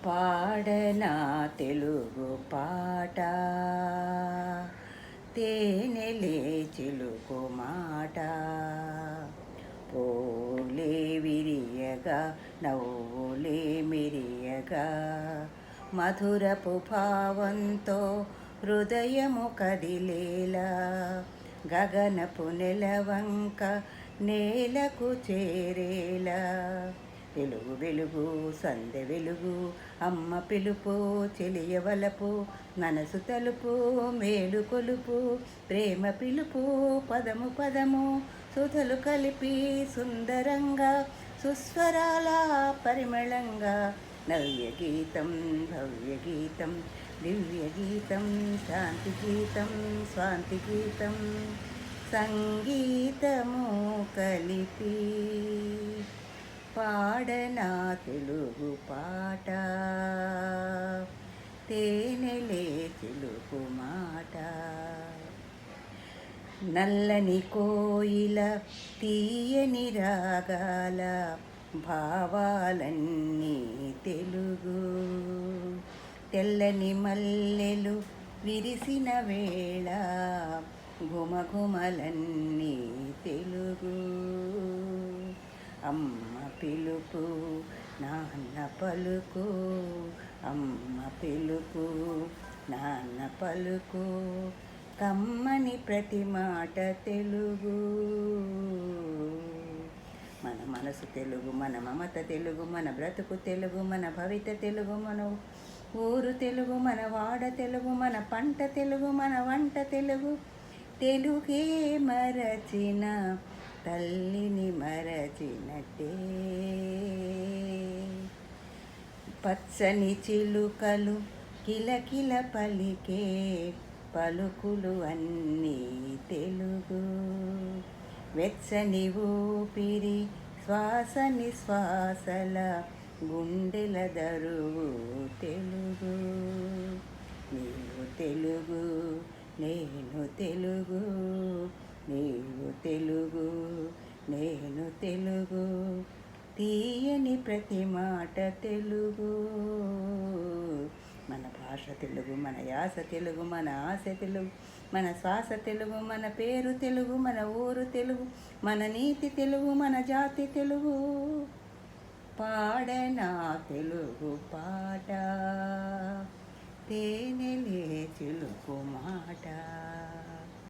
పాడనా తెలుగు పాట తేనెలే చిలుకు మాట పూలే విరియగా నవ్వులే మెరియగా మధురపు భావంతో హృదయము కదిలేలా గగనపు నెలవంక నేలకు చేరేలా వెలుగు వెలుగు సందె వెలుగు అమ్మ పిలుపు చెలియవలపు మనసు తలుపు మేలు కొలుపు ప్రేమ పిలుపు పదము పదము సుధలు కలిపి సుందరంగా సుస్వరాల పరిమళంగా నవ్య గీతం భవ్య గీతం దివ్య గీతం శాంతి గీతం స్వాంతి గీతం సంగీతము కలిపి పాడనా తెలుగు పాట తేనెలే చిలుకు మాట నల్లని కోయిల తీయని రాగాల భావాలన్నీ తెలుగు తెల్లని మల్లెలు విరిసిన వేళ ఘుమఘుమలన్నీ తెలుగు అమ్మ పిలుపు నాన్న పలుకు అమ్మ పిలుపు నాన్న పలుకు కమ్మని ప్రతి మాట తెలుగు మన మనసు తెలుగు మన మమత తెలుగు మన బ్రతుకు తెలుగు మన భవిత తెలుగు మన ఊరు తెలుగు మన వాడ తెలుగు మన పంట తెలుగు మన వంట తెలుగు తెలుగే మరచిన తల్లిని మరచినట్టే పచ్చని చిలుకలు కిలకిల పలికే పలుకులు అన్నీ తెలుగు వెచ్చని ఊపిరి శ్వాస నిశ్వాసల గుండెల దరువు తెలుగు నీవు తెలుగు నేను తెలుగు నీవు తెలుగు నేను తెలుగు తీయని ప్రతి మాట తెలుగు మన భాష తెలుగు మన యాస తెలుగు మన ఆశ తెలుగు మన శ్వాస తెలుగు మన పేరు తెలుగు మన ఊరు తెలుగు మన నీతి తెలుగు మన జాతి తెలుగు పాడనా తెలుగు పాట తేనెలే చిలుకు మాట